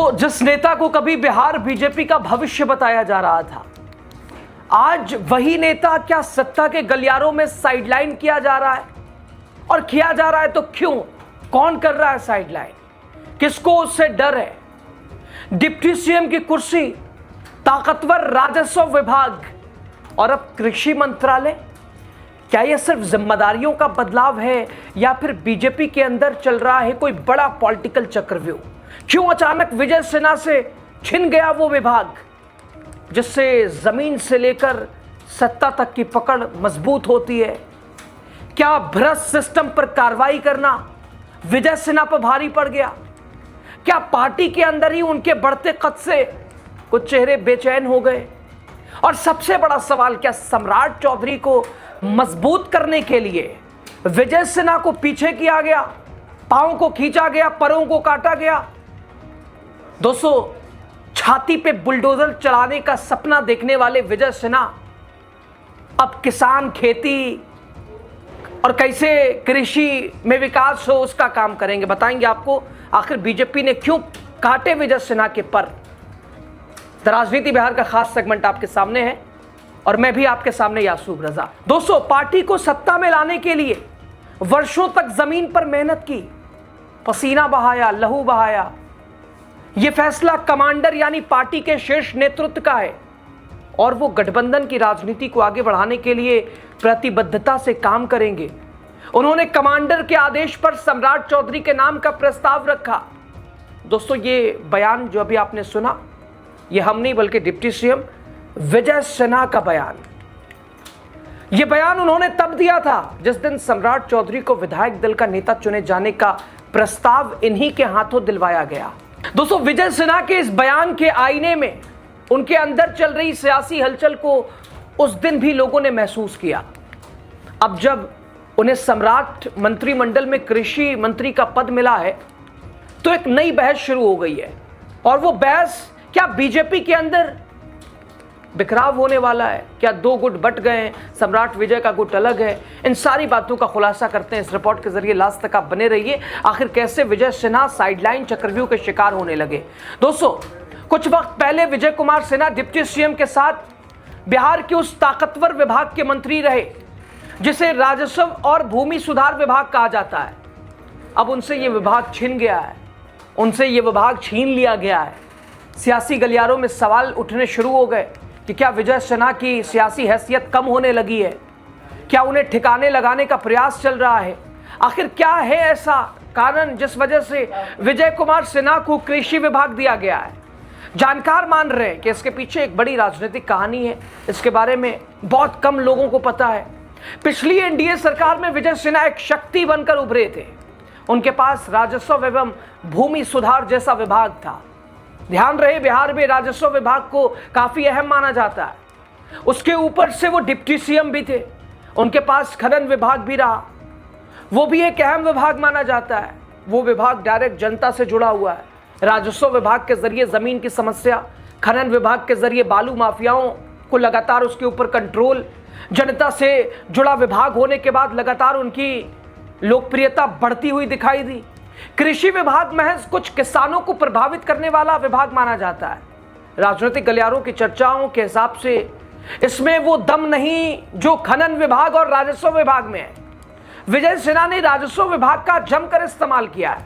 दोस्तों, जिस नेता को कभी बिहार बीजेपी का भविष्य बताया जा रहा था, आज वही नेता क्या सत्ता के गलियारों में साइडलाइन किया जा रहा है? और किया जा रहा है तो क्यों? कौन कर रहा है साइडलाइन? किसको उससे डर है? डिप्टी सीएम की कुर्सी, ताकतवर राजस्व विभाग और अब कृषि मंत्रालय। क्या यह सिर्फ जिम्मेदारियों का बदलाव है या फिर बीजेपी के अंदर चल रहा है कोई बड़ा पॉलिटिकल चक्रव्यूह? क्यों अचानक विजय सिन्हा से छिन गया वो विभाग जिससे जमीन से लेकर सत्ता तक की पकड़ मजबूत होती है? क्या भ्रष्ट सिस्टम पर कार्रवाई करना विजय सिन्हा पर भारी पड़ गया? क्या पार्टी के अंदर ही उनके बढ़ते कद से कुछ चेहरे बेचैन हो गए? और सबसे बड़ा सवाल, क्या सम्राट चौधरी को मजबूत करने के लिए विजय सिन्हा को पीछे किया गया, पांव को खींचा गया, परों को काटा गया? दोस्तों, छाती पे बुलडोजर चलाने का सपना देखने वाले विजय सिन्हा अब किसान, खेती और कैसे कृषि में विकास हो उसका काम करेंगे। बताएंगे आपको आखिर बीजेपी ने क्यों काटे विजय सिन्हा के पर। द राजनीति बिहार का खास सेगमेंट आपके सामने है और मैं भी आपके सामने यासूब रजा। दोस्तों, पार्टी को सत्ता में लाने के लिए वर्षों तक जमीन पर मेहनत की, पसीना बहाया, लहू बहाया। यह फैसला कमांडर यानी पार्टी के शीर्ष नेतृत्व का है और वो गठबंधन की राजनीति को आगे बढ़ाने के लिए प्रतिबद्धता से काम करेंगे। उन्होंने कमांडर के आदेश पर सम्राट चौधरी के नाम का प्रस्ताव रखा। दोस्तों, ये बयान जो अभी आपने सुना, ये हम नहीं बल्कि डिप्टी सीएम विजय सिन्हा का बयान। ये बयान उन्होंने तब दिया था जिस दिन सम्राट चौधरी को विधायक दल का नेता चुने जाने का प्रस्ताव इन्हीं के हाथों दिलवाया गया। दोस्तों, विजय सिन्हा के इस बयान के आईने में उनके अंदर चल रही सियासी हलचल को उस दिन भी लोगों ने महसूस किया। अब जब उन्हें सम्राट मंत्रिमंडल में कृषि मंत्री का पद मिला है तो एक नई बहस शुरू हो गई है। और वो बहस, क्या बीजेपी के अंदर बिखराव होने वाला है? क्या दो गुट बट गए हैं? सम्राट विजय का गुट अलग है? इन सारी बातों का खुलासा करते हैं इस रिपोर्ट के जरिए। लास्ट तक आप बने रहिए। आखिर कैसे विजय सिन्हा साइडलाइन चक्रव्यूह के शिकार होने लगे? दोस्तों, कुछ वक्त पहले विजय कुमार सिन्हा डिप्टी सीएम के साथ बिहार के उस ताकतवर विभाग के मंत्री रहे जिसे राजस्व और भूमि सुधार विभाग कहा जाता है। अब उनसे यह विभाग छिन गया है, उनसे यह विभाग छीन लिया गया है। सियासी गलियारों में सवाल उठने शुरू हो गए कि क्या विजय सिन्हा की सियासी हैसियत कम होने लगी है? क्या उन्हें ठिकाने लगाने का प्रयास चल रहा है? आखिर क्या है ऐसा कारण जिस वजह से विजय कुमार सिन्हा को कृषि विभाग दिया गया है? जानकार मान रहे हैं कि इसके पीछे एक बड़ी राजनीतिक कहानी है। इसके बारे में बहुत कम लोगों को पता है। पिछली एनडीए सरकार में विजय सिन्हा एक शक्ति बनकर उभरे थे। उनके पास राजस्व एवं भूमि सुधार जैसा विभाग था। ध्यान रहे, बिहार में राजस्व विभाग को काफी अहम माना जाता है। उसके ऊपर से वो डिप्टी सीएम भी थे। उनके पास खनन विभाग भी रहा, वो भी एक अहम विभाग माना जाता है। वो विभाग डायरेक्ट जनता से जुड़ा हुआ है। राजस्व विभाग के जरिए जमीन की समस्या, खनन विभाग के जरिए बालू माफियाओं को लगातार उसके ऊपर कंट्रोल। जनता से जुड़ा विभाग होने के बाद लगातार उनकी लोकप्रियता बढ़ती हुई दिखाई दी। कृषि विभाग महज कुछ किसानों को प्रभावित करने वाला विभाग माना जाता है। राजनीतिक गलियारों की चर्चाओं के हिसाब से इसमें वो दम नहीं जो खनन विभाग और राजस्व विभाग में है। विजय सिन्हा ने राजस्व विभाग का जमकर इस्तेमाल किया है।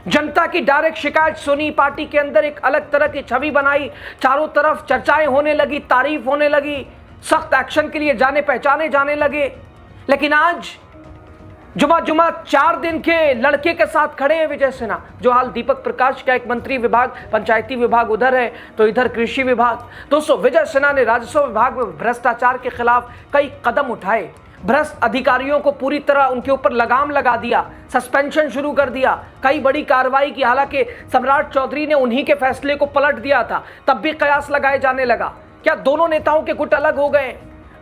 जनता की डायरेक्ट शिकायत सुनी, पार्टी के अंदर एक अलग तरह की छवि बनाई, चारों तरफ चर्चाएं होने लगी, तारीफ होने लगी, सख्त एक्शन के लिए जाने पहचाने जाने लगे। लेकिन आज जुमा 4 दिन के लड़के के साथ खड़े हैं विजय सिन्हा, जो हाल दीपक प्रकाश का एक मंत्री विभाग, पंचायती विभाग उधर है तो इधर कृषि विभाग। दोस्तों, विजय सिन्हा ने राजस्व विभाग में भ्रष्टाचार के खिलाफ कई कदम उठाए। भ्रष्ट अधिकारियों को पूरी तरह उनके ऊपर लगाम लगा दिया, सस्पेंशन शुरू कर दिया, कई बड़ी कार्रवाई की। हालांकि सम्राट चौधरी ने उन्हीं के फैसले को पलट दिया था, तब भी कयास लगाए जाने लगा। क्या दोनों नेताओं के गुट अलग हो गए?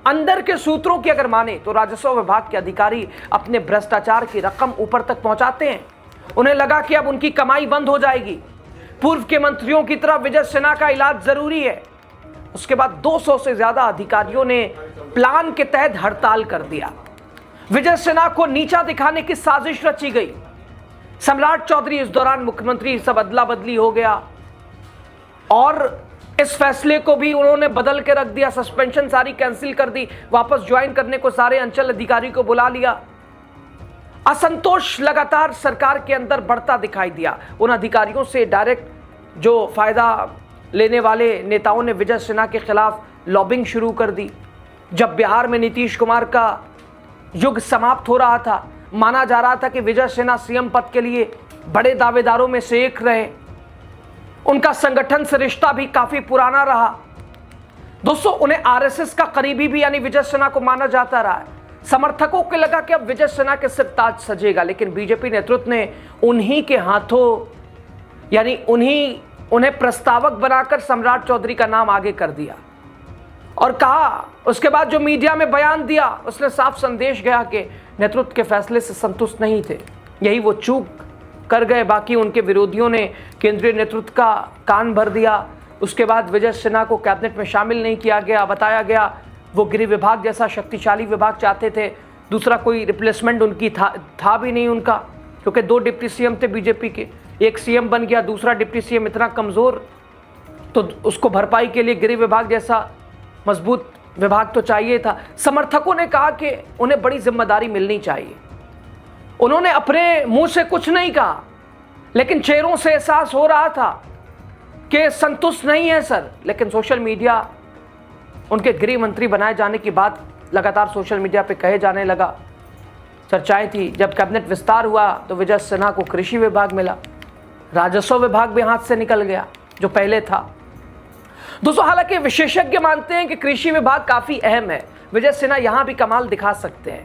अंदर के सूत्रों की अगर माने तो राजस्व विभाग के अधिकारी अपने भ्रष्टाचार की रकम ऊपर तक पहुंचाते हैं। उन्हें लगा कि अब उनकी कमाई बंद हो जाएगी। पूर्व के मंत्रियों की तरह विजय सिन्हा का इलाज जरूरी है। उसके बाद 200 से ज्यादा अधिकारियों ने प्लान के तहत हड़ताल कर दिया। विजय सिन्हा को नीचा दिखाने की साजिश रची गई। सम्राट चौधरी इस दौरान मुख्यमंत्री, सब अदला बदली हो गया। और इस फैसले को भी उन्होंने बदल के रख दिया, सस्पेंशन सारी कैंसिल कर दी, वापस ज्वाइन करने को सारे अंचल अधिकारी को बुला लिया। असंतोष लगातार सरकार के अंदर बढ़ता दिखाई दिया। उन अधिकारियों से डायरेक्ट जो फायदा लेने वाले नेताओं ने विजय सिन्हा के खिलाफ लॉबिंग शुरू कर दी। जब बिहार में नीतीश कुमार का युग समाप्त हो रहा था, माना जा रहा था कि विजय सिन्हा सीएम पद के लिए बड़े दावेदारों में से एक रहे, उनका संगठन से रिश्ता भी काफी पुराना रहा। दोस्तों, उन्हें आरएसएस का करीबी भी यानी विजय सिन्हा को माना जाता रहा है। समर्थकों को लगा कि अब विजय सिन्हा के सिर ताज सजेगा, लेकिन बीजेपी नेतृत्व ने उन्हीं के हाथों यानी उन्हें प्रस्तावक बनाकर सम्राट चौधरी का नाम आगे कर दिया और कहा, उसके बाद जो मीडिया में बयान दिया उसने साफ संदेश गया कि नेतृत्व के फैसले से संतुष्ट नहीं थे, यही वो चूक कर गए। बाकी उनके विरोधियों ने केंद्रीय नेतृत्व का कान भर दिया। उसके बाद विजय सिन्हा को कैबिनेट में शामिल नहीं किया गया। बताया गया वो गृह विभाग जैसा शक्तिशाली विभाग चाहते थे, दूसरा कोई रिप्लेसमेंट उनकी था भी नहीं उनका, क्योंकि 2 डिप्टी सीएम थे बीजेपी के, एक सीएम बन गया, दूसरा डिप्टी सीएम इतना कमज़ोर, तो उसको भरपाई के लिए गृह विभाग जैसा मजबूत विभाग तो चाहिए था। समर्थकों ने कहा कि उन्हें बड़ी जिम्मेदारी मिलनी चाहिए। उन्होंने अपने मुंह से कुछ नहीं कहा, लेकिन चेहरों से एहसास हो रहा था कि संतुष्ट नहीं है सर। लेकिन सोशल मीडिया, उनके गृह मंत्री बनाए जाने की बात लगातार सोशल मीडिया पे कहे जाने लगा, चर्चाएं थी। जब कैबिनेट विस्तार हुआ तो विजय सिन्हा को कृषि विभाग मिला, राजस्व विभाग भी हाथ से निकल गया जो पहले था। दोस्तों, हालांकि विशेषज्ञ मानते हैं कि कृषि विभाग काफी अहम है, विजय सिन्हा यहां भी कमाल दिखा सकते हैं।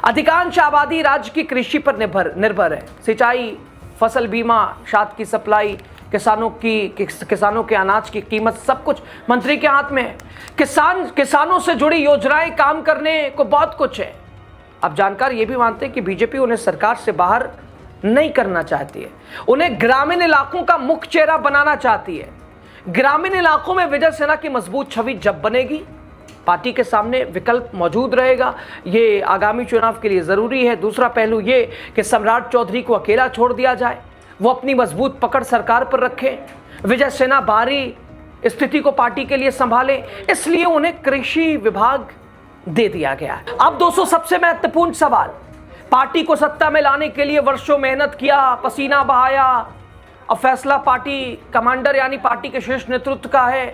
अधिकांश आबादी राज्य की कृषि पर निर्भर है। सिंचाई, फसल बीमा, खाद की सप्लाई, किसानों के अनाज की कीमत, सब कुछ मंत्री के हाथ में है। किसानों से जुड़ी योजनाएं काम करने को बहुत कुछ है। अब जानकार ये भी मानते हैं कि बीजेपी उन्हें सरकार से बाहर नहीं करना चाहती है, उन्हें ग्रामीण इलाकों का मुख्य चेहरा बनाना चाहती है। ग्रामीण इलाकों में विजय सिन्हा की मजबूत छवि जब बनेगी, पार्टी के सामने विकल्प मौजूद रहेगा। ये आगामी चुनाव के लिए जरूरी है। दूसरा पहलू ये कि सम्राट चौधरी को अकेला छोड़ दिया जाए, वो अपनी मजबूत पकड़ सरकार पर रखे, विजय सिन्हा बाहरी स्थिति को पार्टी के लिए संभाले, इसलिए उन्हें कृषि विभाग दे दिया गया है। अब दोस्तों, सबसे महत्वपूर्ण सवाल, पार्टी को सत्ता में लाने के लिए वर्षों मेहनत किया, पसीना बहाया, अब फैसला पार्टी कमांडर यानी पार्टी के शीर्ष नेतृत्व का है,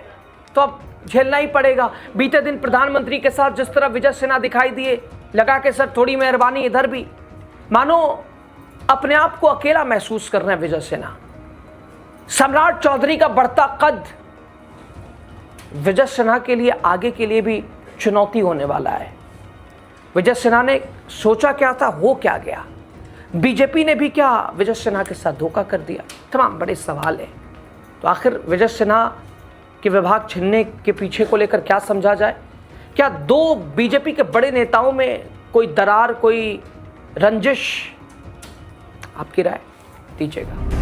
तो अब झेलना ही पड़ेगा। बीते दिन प्रधानमंत्री के साथ जिस तरह विजय सिन्हा दिखाई दिए, लगा के सर थोड़ी मेहरबानी इधर भी, मानो अपने आप को अकेला महसूस कर रहे हैं विजय सिन्हा। सम्राट चौधरी का बढ़ता कद विजय सिन्हा के लिए आगे के लिए भी चुनौती होने वाला है। विजय सिन्हा ने सोचा क्या था, हो क्या गया? बीजेपी ने भी क्या विजय सिन्हा के साथ धोखा कर दिया? तमाम बड़े सवाल हैं। तो आखिर विजय सिन्हा के विभाग छिनने के पीछे को लेकर क्या समझा जाए? क्या 2 बीजेपी के बड़े नेताओं में कोई दरार, कोई रंजिश? आपकी राय दीजिएगा।